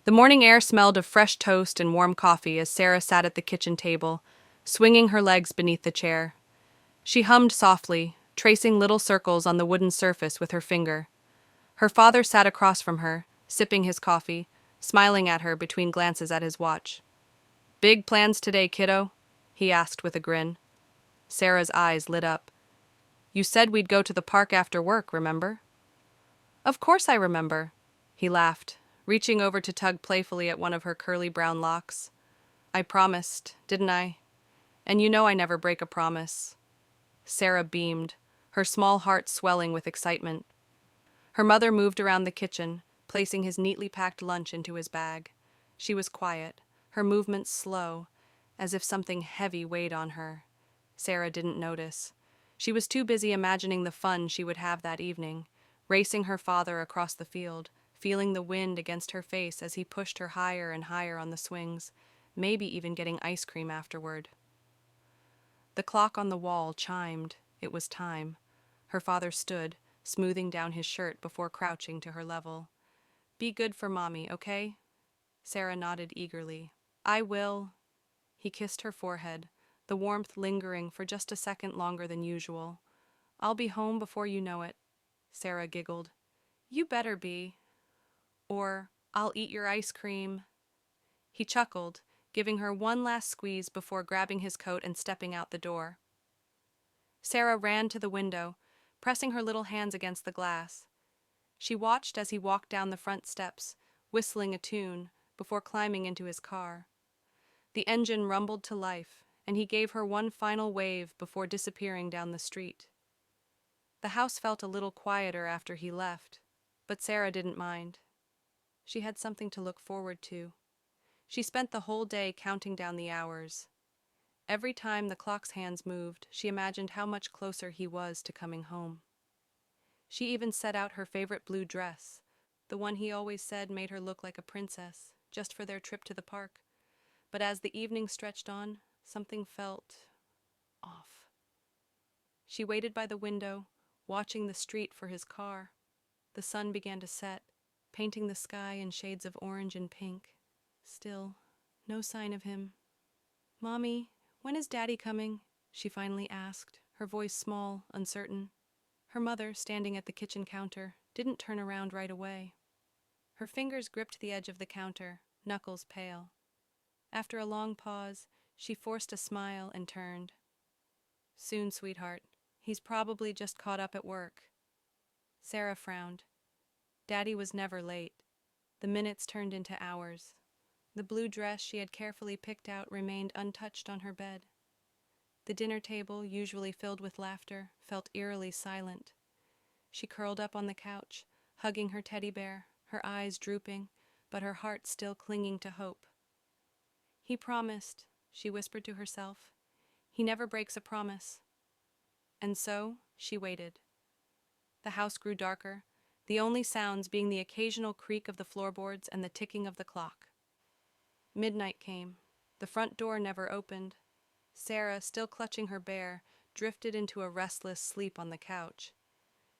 The morning air smelled of fresh toast and warm coffee as Sarah sat at the kitchen table, swinging her legs beneath the chair. She hummed softly, tracing little circles on the wooden surface with her finger. Her father sat across from her, sipping his coffee, smiling at her between glances at his watch. "Big plans today, kiddo?" he asked with a grin. Sarah's eyes lit up. "You said we'd go to the park after work, remember?" "Of course I remember," he laughed, reaching over to tug playfully at one of her curly brown locks. "I promised, didn't I? And you know I never break a promise." Sarah beamed, her small heart swelling with excitement. Her mother moved around the kitchen, placing his neatly packed lunch into his bag. She was quiet, her movements slow, as if something heavy weighed on her. Sarah didn't notice. She was too busy imagining the fun she would have that evening, racing her father across the field, feeling the wind against her face as he pushed her higher and higher on the swings, maybe even getting ice cream afterward. The clock on the wall chimed. It was time. Her father stood, smoothing down his shirt before crouching to her level. "Be good for Mommy, okay?" Sarah nodded eagerly. "I will." He kissed her forehead, the warmth lingering for just a second longer than usual. "I'll be home before you know it." Sarah giggled. "You better be. Or I'll eat your ice cream." He chuckled, giving her one last squeeze before grabbing his coat and stepping out the door. Sarah ran to the window, pressing her little hands against the glass. She watched as he walked down the front steps, whistling a tune, before climbing into his car. The engine rumbled to life, and he gave her one final wave before disappearing down the street. The house felt a little quieter after he left, but Sarah didn't mind. She had something to look forward to. She spent the whole day counting down the hours. Every time the clock's hands moved, she imagined how much closer he was to coming home. She even set out her favorite blue dress, the one he always said made her look like a princess, just for their trip to the park. But as the evening stretched on, something felt off. She waited by the window, watching the street for his car. The sun began to set, painting the sky in shades of orange and pink. Still, no sign of him. "Mommy, when is Daddy coming?" she finally asked, her voice small, uncertain. Her mother, standing at the kitchen counter, didn't turn around right away. Her fingers gripped the edge of the counter, knuckles pale. After a long pause, she forced a smile and turned. "Soon, sweetheart. He's probably just caught up at work." Sarah frowned. Daddy was never late. The minutes turned into hours. The blue dress she had carefully picked out remained untouched on her bed. The dinner table, usually filled with laughter, felt eerily silent. She curled up on the couch, hugging her teddy bear, her eyes drooping, but her heart still clinging to hope. "He promised," she whispered to herself. "He never breaks a promise." And so she waited. The house grew darker, the only sounds being the occasional creak of the floorboards and the ticking of the clock. Midnight came. The front door never opened. Sarah, still clutching her bear, drifted into a restless sleep on the couch.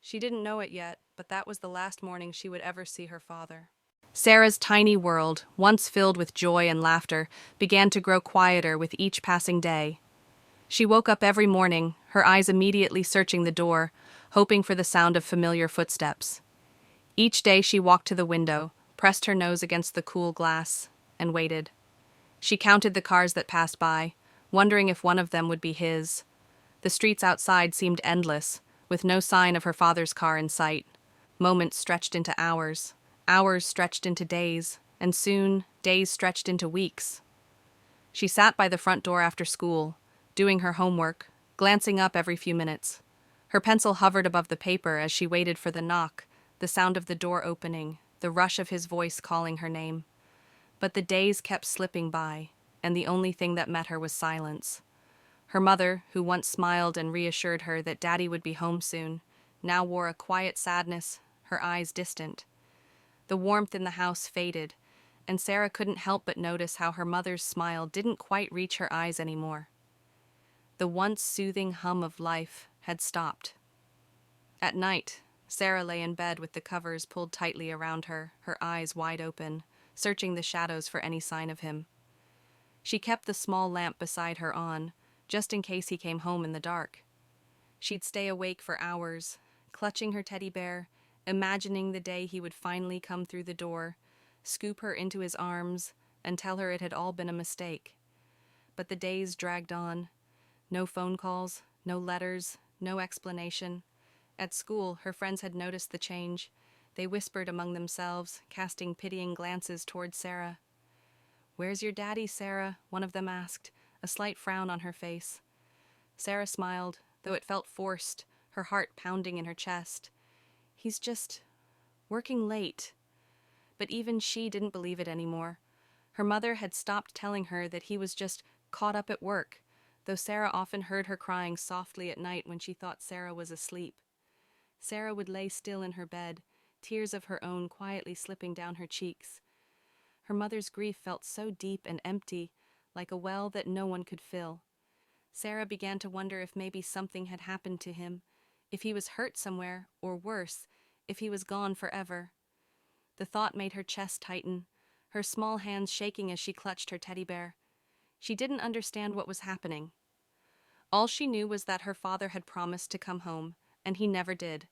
She didn't know it yet, but that was the last morning she would ever see her father. Sarah's tiny world, once filled with joy and laughter, began to grow quieter with each passing day. She woke up every morning, her eyes immediately searching the door, hoping for the sound of familiar footsteps. Each day she walked to the window, pressed her nose against the cool glass, and waited. She counted the cars that passed by, wondering if one of them would be his. The streets outside seemed endless, with no sign of her father's car in sight. Moments stretched into hours, hours stretched into days, and soon, days stretched into weeks. She sat by the front door after school, doing her homework, glancing up every few minutes. Her pencil hovered above the paper as she waited for the knock, the sound of the door opening, the rush of his voice calling her name. But the days kept slipping by, and the only thing that met her was silence. Her mother, who once smiled and reassured her that Daddy would be home soon, now wore a quiet sadness, her eyes distant. The warmth in the house faded, and Sarah couldn't help but notice how her mother's smile didn't quite reach her eyes anymore. The once soothing hum of life had stopped. At night, Sarah lay in bed with the covers pulled tightly around her, her eyes wide open, searching the shadows for any sign of him. She kept the small lamp beside her on, just in case he came home in the dark. She'd stay awake for hours, clutching her teddy bear, imagining the day he would finally come through the door, scoop her into his arms, and tell her it had all been a mistake. But the days dragged on. No phone calls, no letters, no explanation. At school, her friends had noticed the change. They whispered among themselves, casting pitying glances toward Sarah. "Where's your daddy, Sarah?" one of them asked, a slight frown on her face. Sarah smiled, though it felt forced, her heart pounding in her chest. "He's just working late." But even she didn't believe it anymore. Her mother had stopped telling her that he was just caught up at work, though Sarah often heard her crying softly at night when she thought Sarah was asleep. Sarah would lay still in her bed, tears of her own quietly slipping down her cheeks. Her mother's grief felt so deep and empty, like a well that no one could fill. Sarah began to wonder if maybe something had happened to him, if he was hurt somewhere, or worse, if he was gone forever. The thought made her chest tighten, her small hands shaking as she clutched her teddy bear. She didn't understand what was happening. All she knew was that her father had promised to come home, and he never did.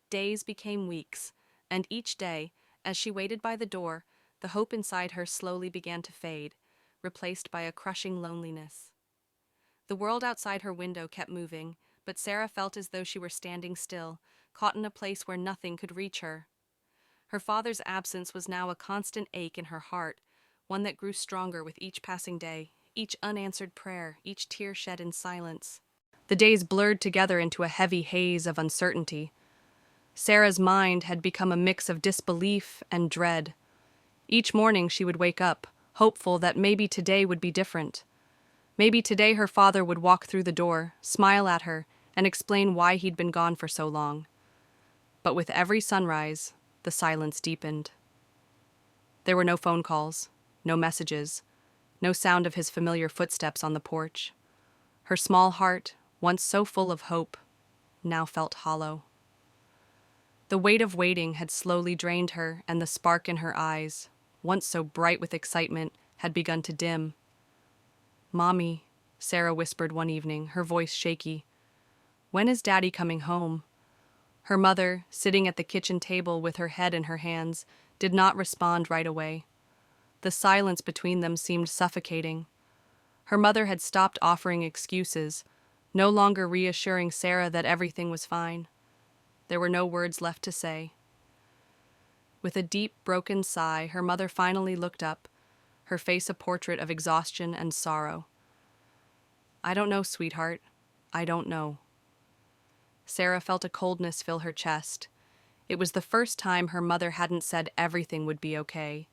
Days became weeks, and each day, as she waited by the door, the hope inside her slowly began to fade, replaced by a crushing loneliness. The world outside her window kept moving, but Sarah felt as though she were standing still, caught in a place where nothing could reach her. Her father's absence was now a constant ache in her heart, one that grew stronger with each passing day, each unanswered prayer, each tear shed in silence. The days blurred together into a heavy haze of uncertainty. Sarah's mind had become a mix of disbelief and dread. Each morning she would wake up, hopeful that maybe today would be different. Maybe today her father would walk through the door, smile at her, and explain why he'd been gone for so long. But with every sunrise, the silence deepened. There were no phone calls, no messages, no sound of his familiar footsteps on the porch. Her small heart, once so full of hope, now felt hollow. The weight of waiting had slowly drained her, and the spark in her eyes, once so bright with excitement, had begun to dim. "Mommy," Sarah whispered one evening, her voice shaky, "when is Daddy coming home?" Her mother, sitting at the kitchen table with her head in her hands, did not respond right away. The silence between them seemed suffocating. Her mother had stopped offering excuses, no longer reassuring Sarah that everything was fine. There were no words left to say. With a deep, broken sigh, her mother finally looked up, her face a portrait of exhaustion and sorrow. "I don't know, sweetheart. I don't know." Sarah felt a coldness fill her chest. It was the first time her mother hadn't said everything would be okay.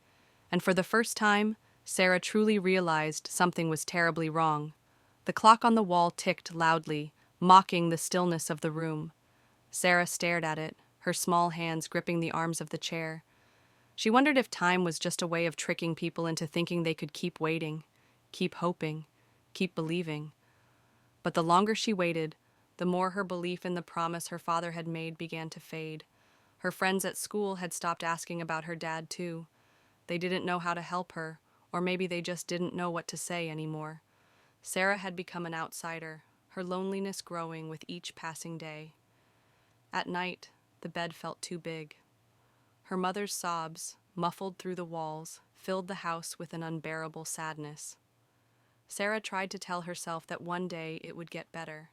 And for the first time, Sarah truly realized something was terribly wrong. The clock on the wall ticked loudly, mocking the stillness of the room. Sarah stared at it, her small hands gripping the arms of the chair. She wondered if time was just a way of tricking people into thinking they could keep waiting, keep hoping, keep believing. But the longer she waited, the more her belief in the promise her father had made began to fade. Her friends at school had stopped asking about her dad, too. They didn't know how to help her, or maybe they just didn't know what to say anymore. Sarah had become an outsider, her loneliness growing with each passing day. At night, the bed felt too big. Her mother's sobs, muffled through the walls, filled the house with an unbearable sadness. Sarah tried to tell herself that one day it would get better,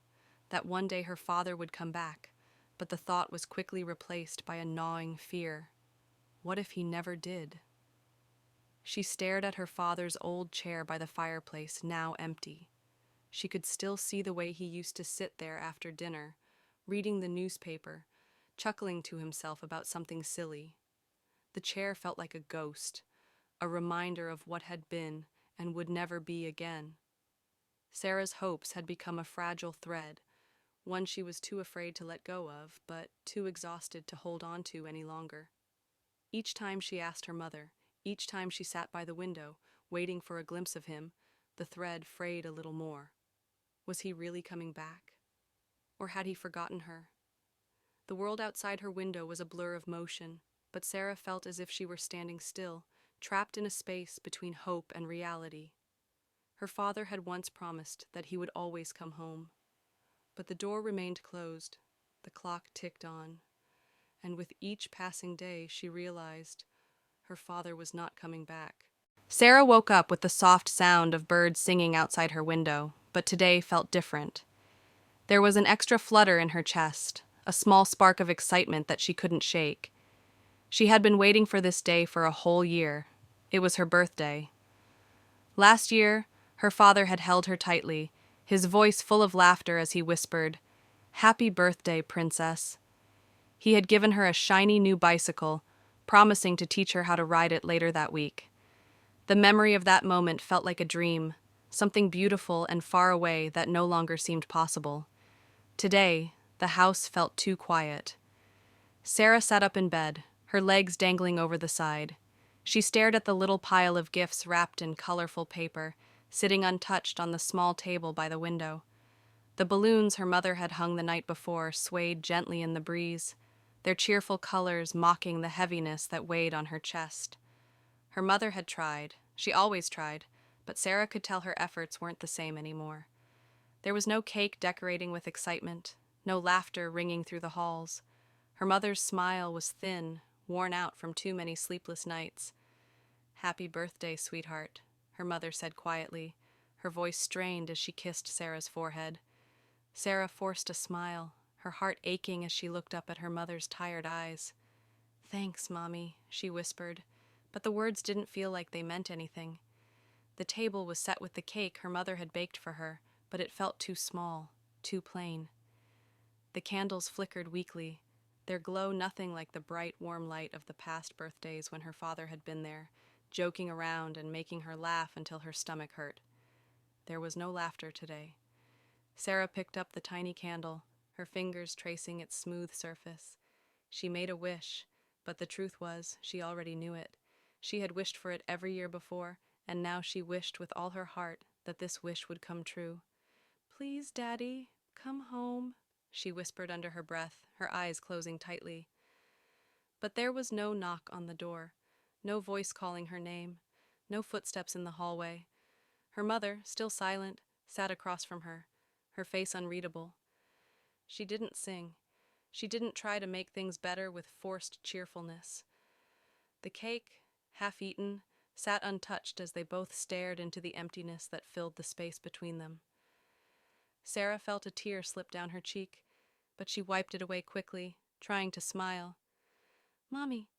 that one day her father would come back, but the thought was quickly replaced by a gnawing fear. What if he never did? She stared at her father's old chair by the fireplace, now empty. She could still see the way he used to sit there after dinner, reading the newspaper, chuckling to himself about something silly. The chair felt like a ghost, a reminder of what had been and would never be again. Sarah's hopes had become a fragile thread, one she was too afraid to let go of, but too exhausted to hold on to any longer. Each time she asked her mother, each time she sat by the window, waiting for a glimpse of him, the thread frayed a little more. Was he really coming back? Or had he forgotten her? The world outside her window was a blur of motion, but Sarah felt as if she were standing still, trapped in a space between hope and reality. Her father had once promised that he would always come home, but the door remained closed, the clock ticked on, and with each passing day she realized her father was not coming back. Sarah woke up with the soft sound of birds singing outside her window, but today felt different. There was an extra flutter in her chest, a small spark of excitement that she couldn't shake. She had been waiting for this day for a whole year. It was her birthday. Last year, her father had held her tightly, his voice full of laughter as he whispered, "Happy birthday, princess." He had given her a shiny new bicycle, promising to teach her how to ride it later that week. The memory of that moment felt like a dream, something beautiful and far away that no longer seemed possible. Today, the house felt too quiet. Sarah sat up in bed, her legs dangling over the side. She stared at the little pile of gifts wrapped in colorful paper, sitting untouched on the small table by the window. The balloons her mother had hung the night before swayed gently in the breeze, their cheerful colors mocking the heaviness that weighed on her chest. Her mother had tried, she always tried, but Sarah could tell her efforts weren't the same anymore. There was no cake decorating with excitement, no laughter ringing through the halls. Her mother's smile was thin, worn out from too many sleepless nights. "Happy birthday, sweetheart," her mother said quietly, her voice strained as she kissed Sarah's forehead. Sarah forced a smile, her heart aching as she looked up at her mother's tired eyes. "Thanks, Mommy," she whispered, but the words didn't feel like they meant anything. The table was set with the cake her mother had baked for her, but it felt too small, too plain. The candles flickered weakly, their glow nothing like the bright, warm light of the past birthdays when her father had been there, joking around and making her laugh until her stomach hurt. There was no laughter today. Sarah picked up the tiny candle, her fingers tracing its smooth surface. She made a wish, but the truth was, she already knew it. She had wished for it every year before, and now she wished with all her heart that this wish would come true. "Please, Daddy, come home," she whispered under her breath, her eyes closing tightly. But there was no knock on the door, no voice calling her name, no footsteps in the hallway. Her mother, still silent, sat across from her, her face unreadable. She didn't sing. She didn't try to make things better with forced cheerfulness. The cake, half eaten, sat untouched as they both stared into the emptiness that filled the space between them. Sarah felt a tear slip down her cheek, but she wiped it away quickly, trying to smile. "Mommy,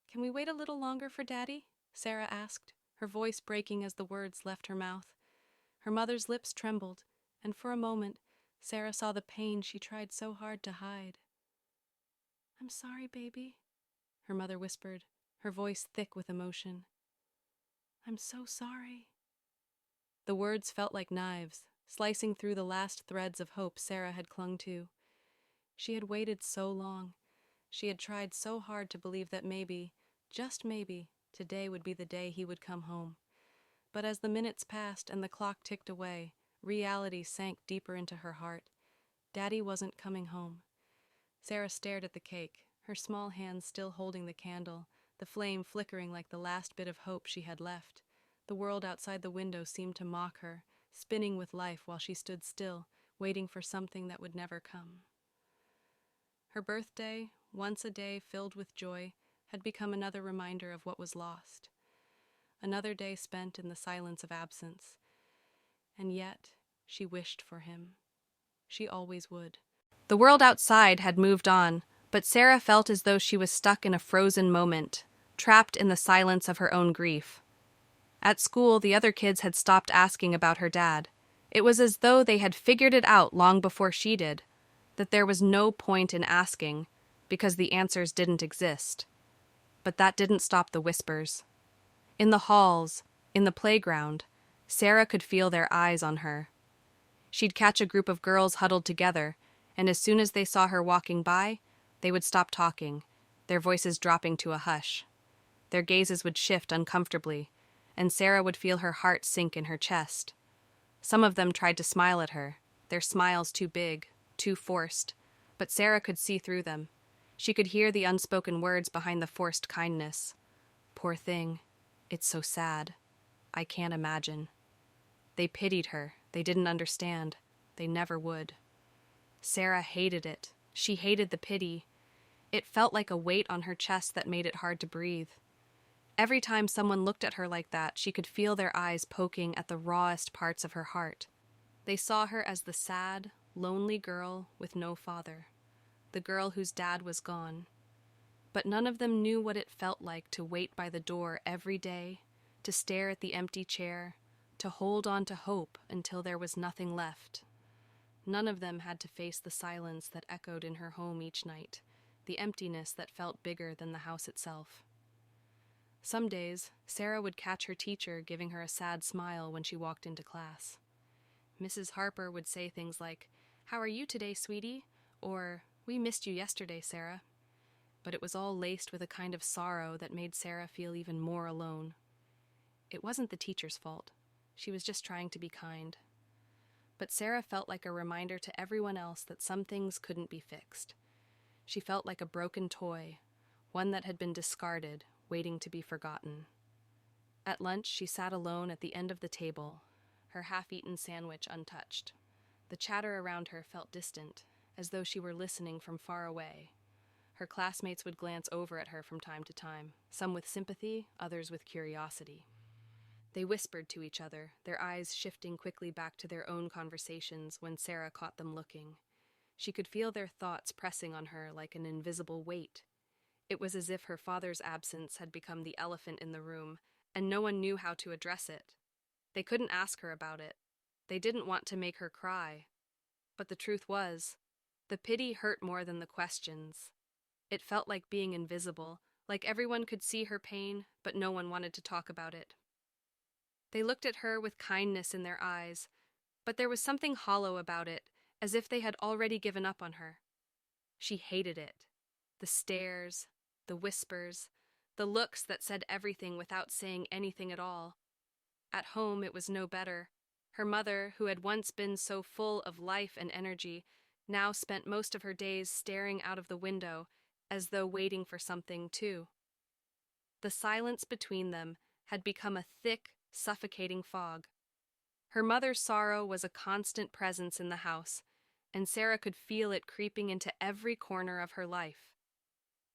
can we wait a little longer for Daddy?" Sarah asked, her voice breaking as the words left her mouth. Her mother's lips trembled, and for a moment, Sarah saw the pain she tried so hard to hide. "I'm sorry, baby," her mother whispered, her voice thick with emotion. "I'm so sorry." The words felt like knives, slicing through the last threads of hope Sarah had clung to. She had waited so long. She had tried so hard to believe that maybe, just maybe, today would be the day he would come home. But as the minutes passed and the clock ticked away, reality sank deeper into her heart. Daddy wasn't coming home. Sarah stared at the cake, her small hands still holding the candle, the flame flickering like the last bit of hope she had left. The world outside the window seemed to mock her, spinning with life while she stood still, waiting for something that would never come. Her birthday, once a day filled with joy, had become another reminder of what was lost. Another day spent in the silence of absence. And yet, she wished for him. She always would. The world outside had moved on, but Sarah felt as though she was stuck in a frozen moment, trapped in the silence of her own grief. At school, the other kids had stopped asking about her dad. It was as though they had figured it out long before she did, that there was no point in asking, because the answers didn't exist. But that didn't stop the whispers. In the halls, in the playground, Sarah could feel their eyes on her. She'd catch a group of girls huddled together, and as soon as they saw her walking by, they would stop talking, their voices dropping to a hush. Their gazes would shift uncomfortably, and Sarah would feel her heart sink in her chest. Some of them tried to smile at her, their smiles too big, too forced, but Sarah could see through them. She could hear the unspoken words behind the forced kindness. "Poor thing. It's so sad. I can't imagine. They pitied her. They didn't understand. They never would. Sarah hated it. She hated the pity. It felt like a weight on her chest that made it hard to breathe. Every time someone looked at her like that, she could feel their eyes poking at the rawest parts of her heart. They saw her as the sad, lonely girl with no father, the girl whose dad was gone. But none of them knew what it felt like to wait by the door every day, to stare at the empty chair, to hold on to hope until there was nothing left. None of them had to face the silence that echoed in her home each night, the emptiness that felt bigger than the house itself. Some days, Sarah would catch her teacher giving her a sad smile when she walked into class. Mrs. Harper would say things like, "How are you today, sweetie?" Or, "We missed you yesterday, Sarah." But it was all laced with a kind of sorrow that made Sarah feel even more alone. It wasn't the teacher's fault. She was just trying to be kind. But Sarah felt like a reminder to everyone else that some things couldn't be fixed. She felt like a broken toy, one that had been discarded, waiting to be forgotten. At lunch, she sat alone at the end of the table, her half-eaten sandwich untouched. The chatter around her felt distant, as though she were listening from far away. Her classmates would glance over at her from time to time, some with sympathy, others with curiosity. They whispered to each other, their eyes shifting quickly back to their own conversations when Sarah caught them looking. She could feel their thoughts pressing on her like an invisible weight. It was as if her father's absence had become the elephant in the room, and no one knew how to address it. They couldn't ask her about it. They didn't want to make her cry. But the truth was, the pity hurt more than the questions. It felt like being invisible, like everyone could see her pain, but no one wanted to talk about it. They looked at her with kindness in their eyes, but there was something hollow about it, as if they had already given up on her. She hated it. The stares, the whispers, the looks that said everything without saying anything at all. At home, it was no better. Her mother, who had once been so full of life and energy, now spent most of her days staring out of the window, as though waiting for something, too. The silence between them had become a thick, suffocating fog. Her mother's sorrow was a constant presence in the house, and Sarah could feel it creeping into every corner of her life.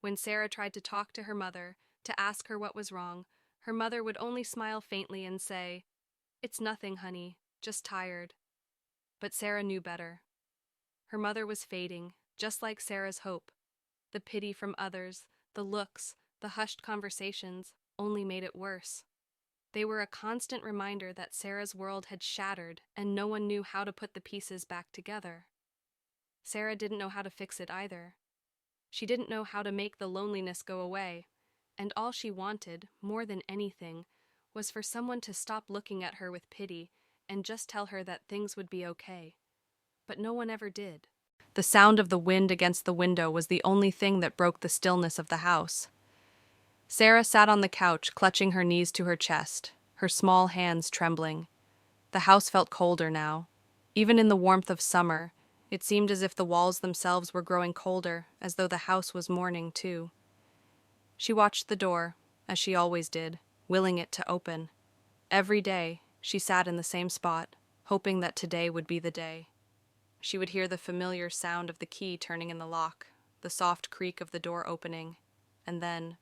When Sarah tried to talk to her mother, to ask her what was wrong, her mother would only smile faintly and say, "It's nothing, honey, just tired." But Sarah knew better. Her mother was fading, just like Sarah's hope. The pity from others, the looks, the hushed conversations, only made it worse. They were a constant reminder that Sarah's world had shattered and no one knew how to put the pieces back together. Sarah didn't know how to fix it either. She didn't know how to make the loneliness go away, and all she wanted, more than anything, was for someone to stop looking at her with pity and just tell her that things would be okay. But no one ever did. The sound of the wind against the window was the only thing that broke the stillness of the house. Sarah sat on the couch, clutching her knees to her chest, her small hands trembling. The house felt colder now. Even in the warmth of summer, it seemed as if the walls themselves were growing colder, as though the house was mourning too. She watched the door, as she always did, willing it to open. Every day, she sat in the same spot, hoping that today would be the day. She would hear the familiar sound of the key turning in the lock, the soft creak of the door opening, and then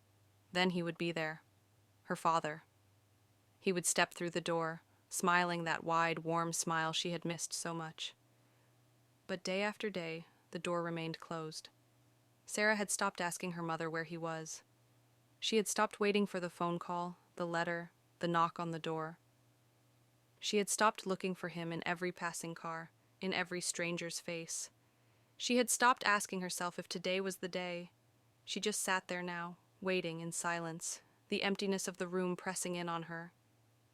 he would be there, her father. He would step through the door, smiling that wide, warm smile she had missed so much. But day after day, the door remained closed. Sarah had stopped asking her mother where he was. She had stopped waiting for the phone call, the letter, the knock on the door. She had stopped looking for him in every passing car, in every stranger's face. She had stopped asking herself if today was the day. She just sat there now, waiting in silence, the emptiness of the room pressing in on her.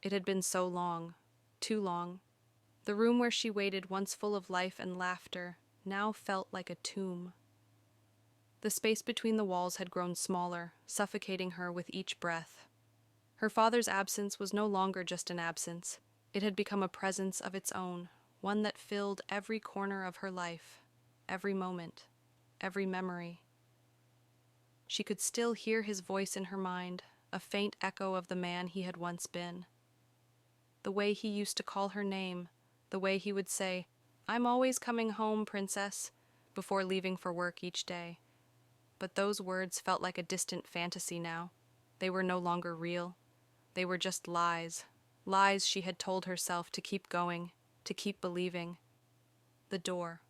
It had been so long, too long. The room where she waited, once full of life and laughter, now felt like a tomb. The space between the walls had grown smaller, suffocating her with each breath. Her father's absence was no longer just an absence. It had become a presence of its own, one that filled every corner of her life, every moment, every memory. She could still hear his voice in her mind, a faint echo of the man he had once been. The way he used to call her name, the way he would say, "I'm always coming home, princess," before leaving for work each day. But those words felt like a distant fantasy now. They were no longer real. They were just lies. Lies she had told herself to keep going, to keep believing. The door.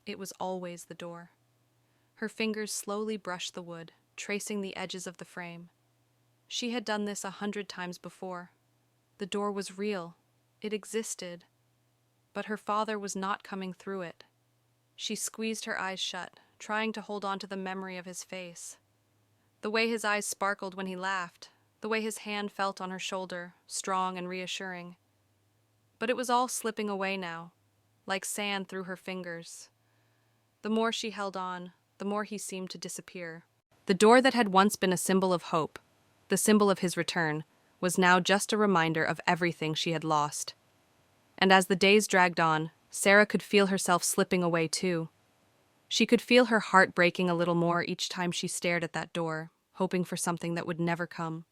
It was always the door. Her fingers slowly brushed the wood, tracing the edges of the frame. She had done this 100 times before. The door was real. It existed. But her father was not coming through it. She squeezed her eyes shut, trying to hold on to the memory of his face. The way his eyes sparkled when he laughed, the way his hand felt on her shoulder, strong and reassuring. But it was all slipping away now, like sand through her fingers. The more she held on, the more he seemed to disappear. The door that had once been a symbol of hope, the symbol of his return, was now just a reminder of everything she had lost. And as the days dragged on, Sarah could feel herself slipping away too. She could feel her heart breaking a little more each time she stared at that door, hoping for something that would never come.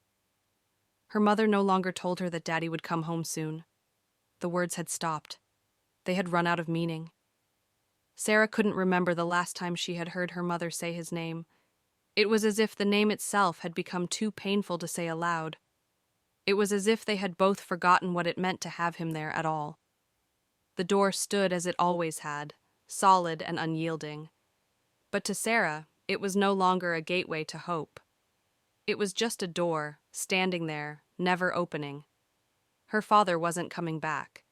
Her mother no longer told her that Daddy would come home soon. The words had stopped. They had run out of meaning. Sarah couldn't remember the last time she had heard her mother say his name. It was as if the name itself had become too painful to say aloud. It was as if they had both forgotten what it meant to have him there at all. The door stood as it always had, solid and unyielding. But to Sarah, it was no longer a gateway to hope. It was just a door, standing there, never opening. Her father wasn't coming back.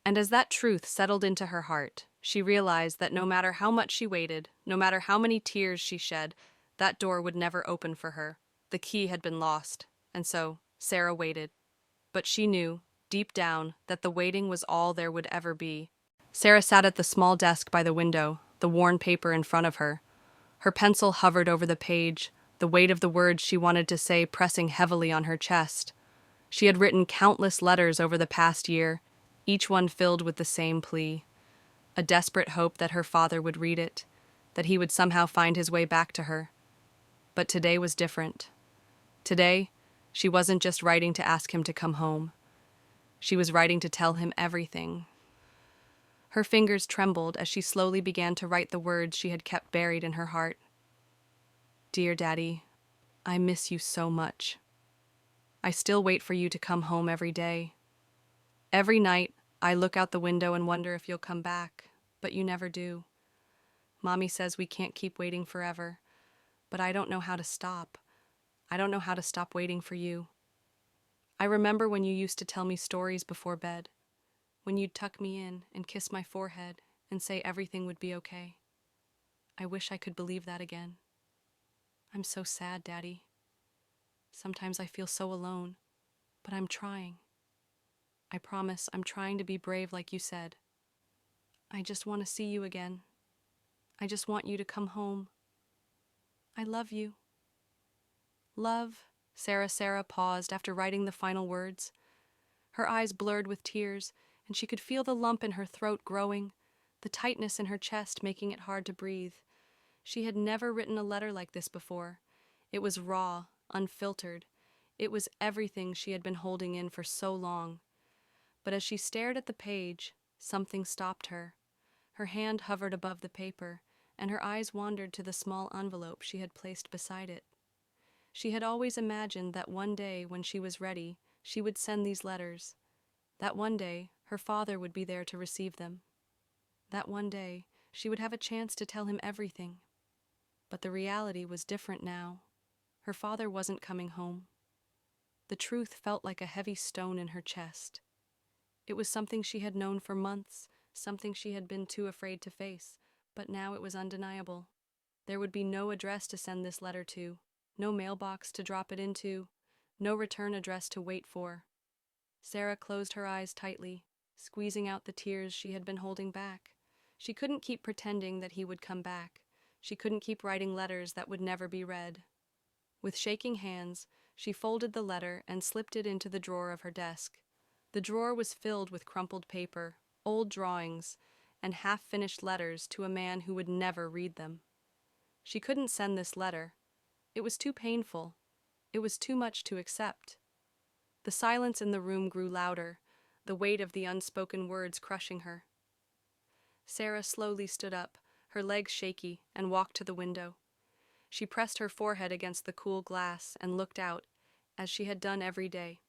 And as that truth settled into her heart, she realized that no matter how much she waited, no matter how many tears she shed, that door would never open for her. The key had been lost, and so Sarah waited. But she knew, deep down, that the waiting was all there would ever be. Sarah sat at the small desk by the window, the worn paper in front of her. Her pencil hovered over the page, the weight of the words she wanted to say pressing heavily on her chest. She had written countless letters over the past year, each one filled with the same plea. A desperate hope that her father would read it, that he would somehow find his way back to her. But today was different. Today, she wasn't just writing to ask him to come home. She was writing to tell him everything. Her fingers trembled as she slowly began to write the words she had kept buried in her heart. "Dear Daddy, I miss you so much. I still wait for you to come home every day. Every night, I look out the window and wonder if you'll come back, but you never do. Mommy says we can't keep waiting forever, but I don't know how to stop. I don't know how to stop waiting for you. I remember when you used to tell me stories before bed, when you'd tuck me in and kiss my forehead and say everything would be okay. I wish I could believe that again. I'm so sad, Daddy. Sometimes I feel so alone, but I'm trying. I promise I'm trying to be brave like you said. I just want to see you again. I just want you to come home. I love you." Love, Sarah paused after writing the final words. Her eyes blurred with tears, and she could feel the lump in her throat growing, the tightness in her chest making it hard to breathe. She had never written a letter like this before. It was raw, unfiltered. It was everything she had been holding in for so long. But as she stared at the page, something stopped her. Her hand hovered above the paper, and her eyes wandered to the small envelope she had placed beside it. She had always imagined that one day, when she was ready, she would send these letters. That one day, her father would be there to receive them. That one day, she would have a chance to tell him everything. But the reality was different now. Her father wasn't coming home. The truth felt like a heavy stone in her chest. It was something she had known for months, something she had been too afraid to face, but now it was undeniable. There would be no address to send this letter to, no mailbox to drop it into, no return address to wait for. Sarah closed her eyes tightly, squeezing out the tears she had been holding back. She couldn't keep pretending that he would come back. She couldn't keep writing letters that would never be read. With shaking hands, she folded the letter and slipped it into the drawer of her desk. The drawer was filled with crumpled paper, old drawings, and half-finished letters to a man who would never read them. She couldn't send this letter. It was too painful. It was too much to accept. The silence in the room grew louder, the weight of the unspoken words crushing her. Sarah slowly stood up, her legs shaky, and walked to the window. She pressed her forehead against the cool glass and looked out, as she had done every day.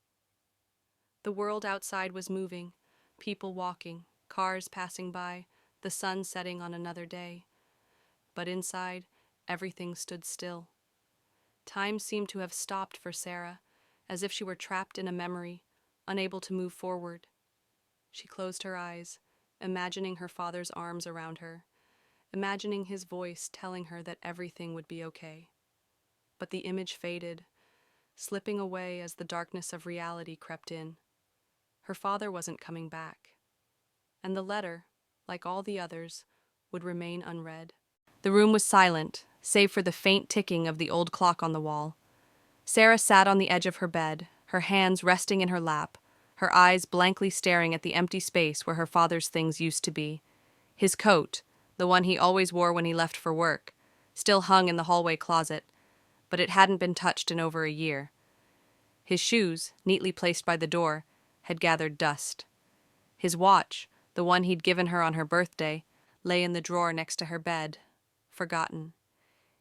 The world outside was moving, people walking, cars passing by, the sun setting on another day. But inside, everything stood still. Time seemed to have stopped for Sarah, as if she were trapped in a memory, unable to move forward. She closed her eyes, imagining her father's arms around her, imagining his voice telling her that everything would be okay. But the image faded, slipping away as the darkness of reality crept in. Her father wasn't coming back. And the letter, like all the others, would remain unread. The room was silent, save for the faint ticking of the old clock on the wall. Sarah sat on the edge of her bed, her hands resting in her lap, her eyes blankly staring at the empty space where her father's things used to be. His coat, the one he always wore when he left for work, still hung in the hallway closet, but it hadn't been touched in over a year. His shoes, neatly placed by the door, had gathered dust. His watch, the one he'd given her on her birthday, lay in the drawer next to her bed, forgotten.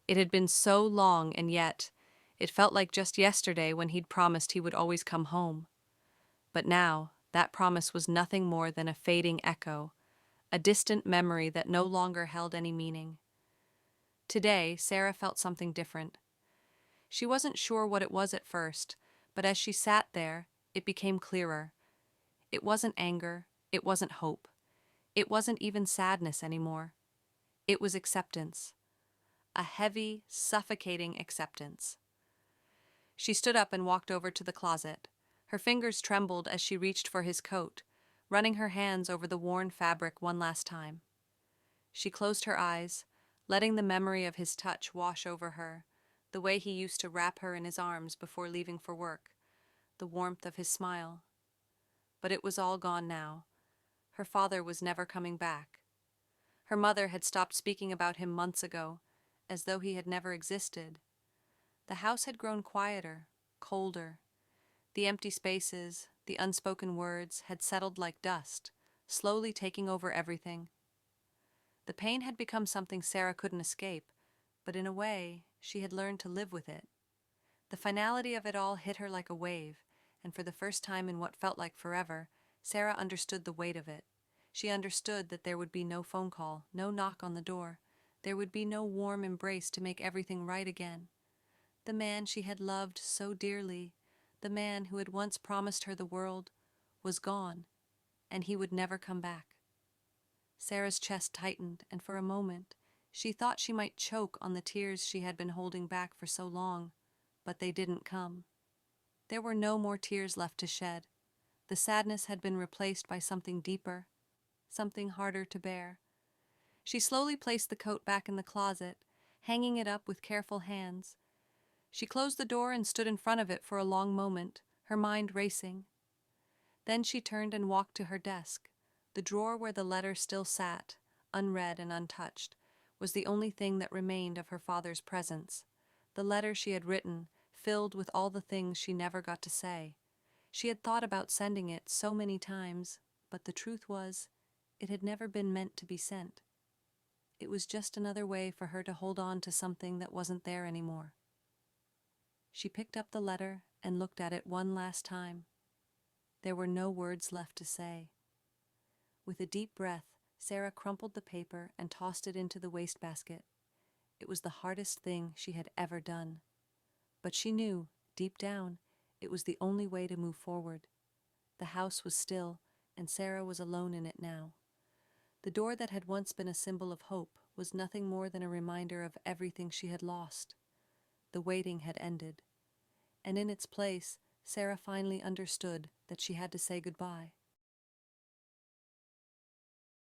It had been so long, and yet it felt like just yesterday when he'd promised he would always come home. But now, that promise was nothing more than a fading echo, a distant memory that no longer held any meaning. Today, Sarah felt something different. She wasn't sure what it was at first, but as she sat there, it became clearer. It wasn't anger, it wasn't hope. It wasn't even sadness anymore. It was acceptance. A heavy, suffocating acceptance. She stood up and walked over to the closet. Her fingers trembled as she reached for his coat, running her hands over the worn fabric one last time. She closed her eyes, letting the memory of his touch wash over her, the way he used to wrap her in his arms before leaving for work, the warmth of his smile. But it was all gone now. Her father was never coming back. Her mother had stopped speaking about him months ago, as though he had never existed. The house had grown quieter, colder. The empty spaces, the unspoken words had settled like dust, slowly taking over everything. The pain had become something Sarah couldn't escape, but in a way, she had learned to live with it. The finality of it all hit her like a wave, and for the first time in what felt like forever, Sarah understood the weight of it. She understood that there would be no phone call, no knock on the door. There would be no warm embrace to make everything right again. The man she had loved so dearly, the man who had once promised her the world, was gone, and he would never come back. Sarah's chest tightened, and for a moment, she thought she might choke on the tears she had been holding back for so long, but they didn't come. There were no more tears left to shed. The sadness had been replaced by something deeper, something harder to bear. She slowly placed the coat back in the closet, hanging it up with careful hands. She closed the door and stood in front of it for a long moment, her mind racing. Then she turned and walked to her desk. The drawer where the letter still sat, unread and untouched, was the only thing that remained of her father's presence. The letter she had written, filled with all the things she never got to say. She had thought about sending it so many times, but the truth was, it had never been meant to be sent. It was just another way for her to hold on to something that wasn't there anymore. She picked up the letter and looked at it one last time. There were no words left to say. With a deep breath, Sarah crumpled the paper and tossed it into the wastebasket. It was the hardest thing she had ever done. But she knew, deep down, it was the only way to move forward. The house was still, and Sarah was alone in it now. The door that had once been a symbol of hope was nothing more than a reminder of everything she had lost. The waiting had ended, and in its place, Sarah finally understood that she had to say goodbye.